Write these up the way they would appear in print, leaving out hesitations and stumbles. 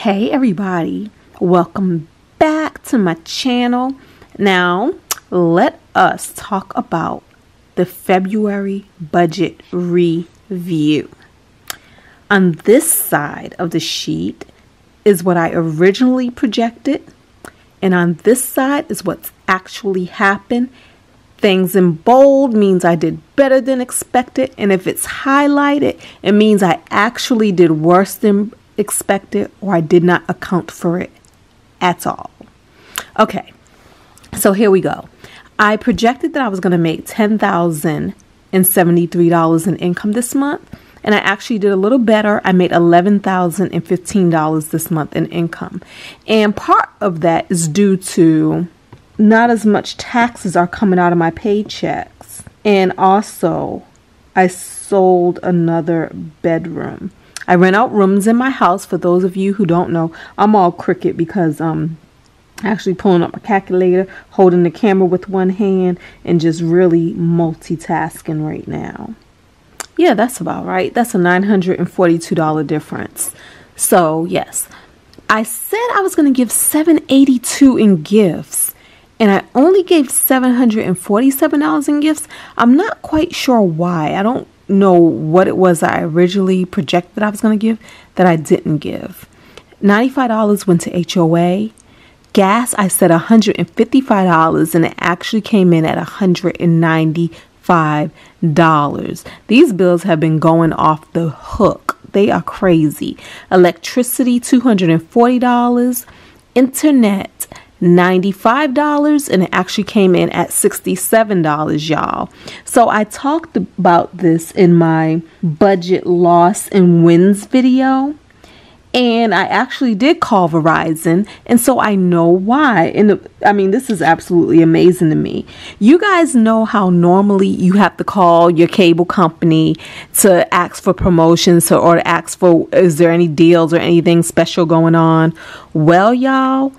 Hey everybody, welcome back to my channel. Now let us talk about the February budget review. On this side of the sheet is what I originally projected, and on this side is what's actually happened. Things in bold means I did better than expected, and if it's highlighted, it means I actually did worse than expected, or I did not account for it at all. Okay, so here we go. I projected that I was going to make $10,073 in income this month, and I actually did a little better. I made $11,015 this month in income, and part of that is due to not as much taxes are coming out of my paychecks, and also I sold another bedroom. I rent out rooms in my house. For those of you who don't know, I'm all crooked because actually pulling up my calculator, holding the camera with one hand, and just really multitasking right now. Yeah, that's about right. That's a $942 difference. So yes, I said I was going to give $782 in gifts, and I only gave $747 in gifts. I'm not quite sure why. I don't know what it was I originally projected I was going to give that I didn't give. $95 went to HOA. Gas, I said $155, and it actually came in at $195. These bills have been going off the hook. They are crazy. Electricity, $240. Internet, $95, and it actually came in at $67, y'all. So I talked about this in my budget loss and wins video, and I actually did call Verizon, and so I know why. And I mean, this is absolutely amazing to me. You guys know how normally you have to call your cable company to ask for promotions or to ask for, is there any deals or anything special going on? Well, y'all,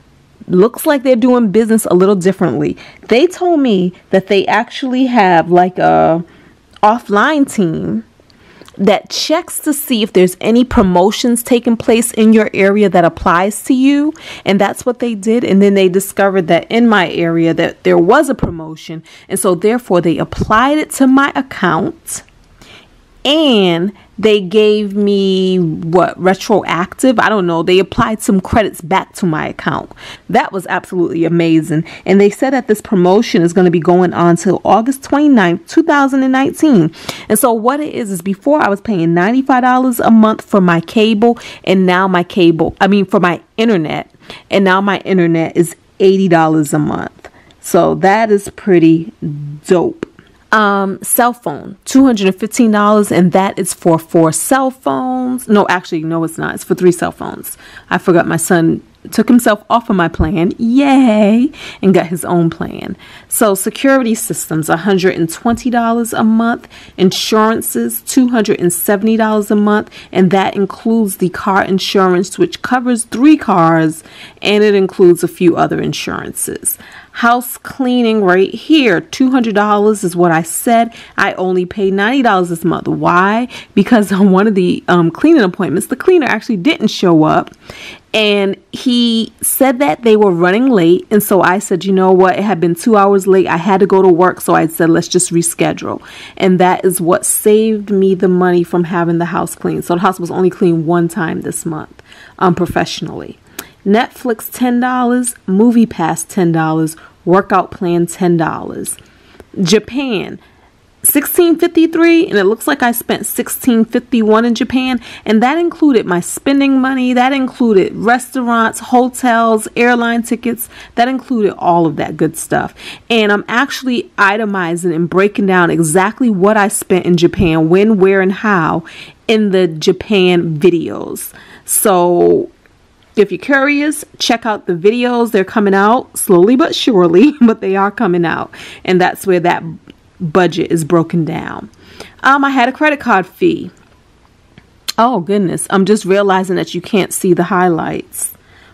looks like they're doing business a little differently. They told me that they actually have like a offline team that checks to see if there's any promotions taking place in your area that applies to you. And that's what they did. And then they discovered that in my area that there was a promotion. And so therefore they applied it to my account, and they gave me what, retroactive? I don't know. They applied some credits back to my account. That was absolutely amazing. And they said that this promotion is going to be going on till August 29th, 2019. And so what it is before I was paying $95 a month for my cable, and now my for my internet, and now my internet is $80 a month. So that is pretty dope. Cell phone, $215, and that is for 4 cell phones. No, actually, no, it's not. It's for 3 cell phones. I forgot my son took himself off of my plan, yay, and got his own plan. So security systems, $120 a month. Insurances, $270 a month, and that includes the car insurance, which covers 3 cars, and it includes a few other insurances. House cleaning right here, $200 is what I said. I only paid $90 this month. Why? Because on one of the cleaning appointments, the cleaner actually didn't show up, and he said that they were running late. And so I said, you know what? It had been 2 hours late. I had to go to work. So I said, let's just reschedule. And that is what saved me the money from having the house cleaned. So the house was only cleaned 1 time this month, professionally. Netflix, $10. Movie Pass, $10. Workout plan, $10. Japan, $16.53, and it looks like I spent $16.51 in Japan, and that included my spending money, that included restaurants, hotels, airline tickets, that included all of that good stuff. And I'm actually itemizing and breaking down exactly what I spent in Japan, when, where, and how in the Japan videos. So if you're curious, check out the videos. They're coming out slowly but surely, but they are coming out. And that's where that budget is broken down. I had a credit card fee. Oh, goodness. I'm just realizing that you can't see the highlights.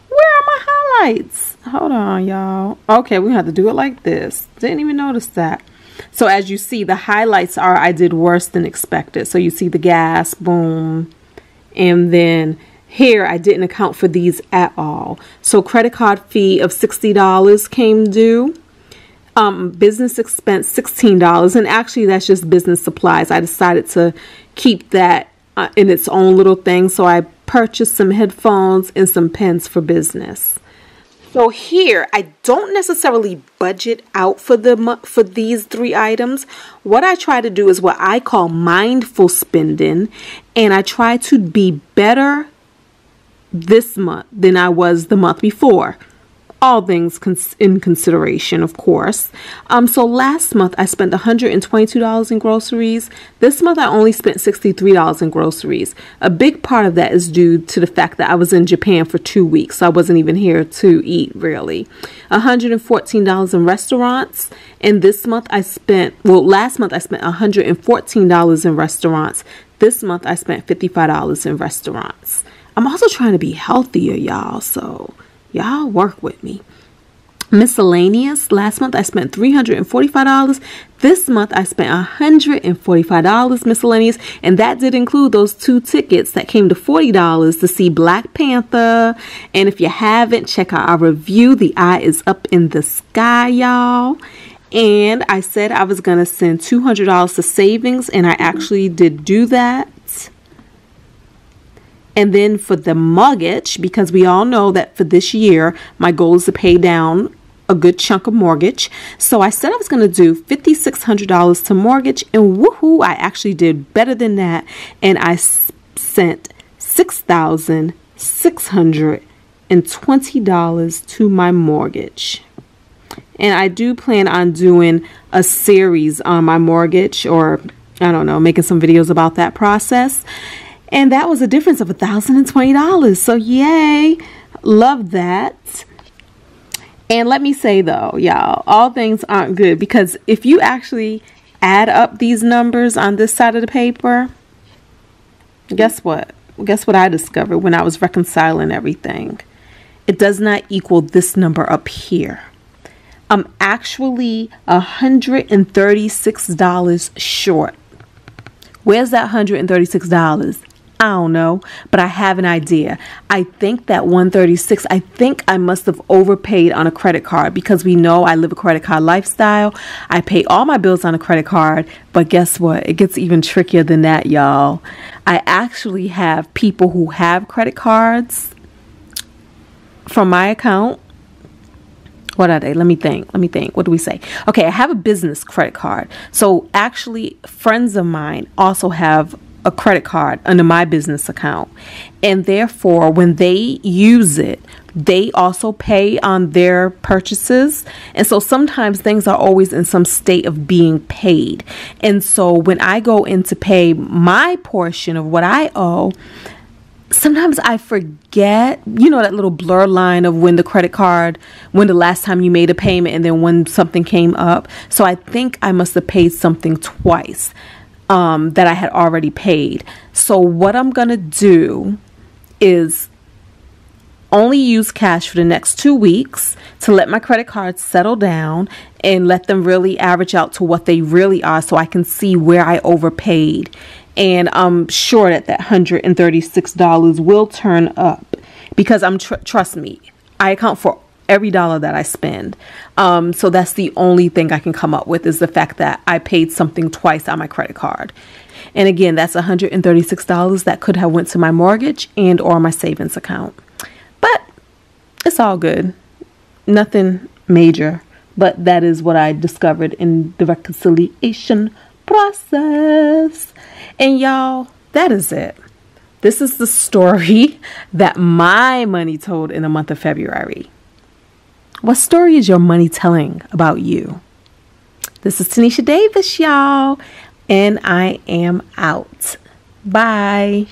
Where are my highlights? Hold on, y'all. Okay, we have to do it like this. Didn't even notice that. So as you see, the highlights are I did worse than expected. So you see the gas, boom. And then Here, I didn't account for these at all. So credit card fee of $60 came due. Business expense $16, and actually that's just business supplies. I decided to keep that in its own little thing, so I purchased some headphones and some pens for business. So here, I don't necessarily budget out for for these 3 items. What I try to do is what I call mindful spending, and I try to be better this month than I was the month before. All things in consideration, of course. So last month I spent $122 in groceries. This month I only spent $63 in groceries. A big part of that is due to the fact that I was in Japan for 2 weeks. So I wasn't even here to eat, really. $114 in restaurants. And this month I spent, last month I spent $114 in restaurants. This month I spent $55 in restaurants. I'm also trying to be healthier, y'all. So y'all work with me. Miscellaneous. Last month I spent $345. This month I spent $145 miscellaneous, and that did include those 2 tickets that came to $40 to see Black Panther. And if you haven't, check out our review. The eye is up in the sky, y'all. And I said I was gonna send $200 to savings, and I actually did do that. And then for the mortgage, because we all know that for this year, my goal is to pay down a good chunk of mortgage. So I said I was going to do $5,600 to mortgage, and woohoo, I actually did better than that. And I sent $6,620 to my mortgage. And I do plan on doing a series on my mortgage, or I don't know, making some videos about that process. And that was a difference of $1,020. So yay, love that. And let me say though, y'all, all things aren't good, because if you actually add up these numbers on this side of the paper, guess what? Guess what I discovered when I was reconciling everything? It does not equal this number up here. I'm actually $136 short. Where's that $136? I don't know, but I have an idea. I think that $136, I think I must have overpaid on a credit card, because we know I live a credit card lifestyle. I pay all my bills on a credit card, but guess what? It gets even trickier than that, y'all. I actually have people who have credit cards from my account. What are they? Let me think. What do we say? Okay, I have a business credit card. So actually, friends of mine also have a credit card under my business account, and therefore when they use it, they also pay on their purchases. And so sometimes things are always in some state of being paid. And so when I go in to pay my portion of what I owe, sometimes I forget, you know, that little blur line of when the last time you made a payment and then when something came up. So I think I must have paid something twice that I had already paid. So what I'm going to do is only use cash for the next 2 weeks to let my credit cards settle down and let them really average out to what they really are, so I can see where I overpaid. And I'm sure that that $136 will turn up, because trust me, I account for every dollar that I spend. So that's the only thing I can come up with, is the fact that I paid something twice on my credit card. And again, that's $136 that could have went to my mortgage and or my savings account. But it's all good. Nothing major. But that is what I discovered in the reconciliation process. And y'all, that is it. This is the story that my money told in the month of February. What story is your money telling about you? This is Tinesha Davis, y'all, and I am out. Bye.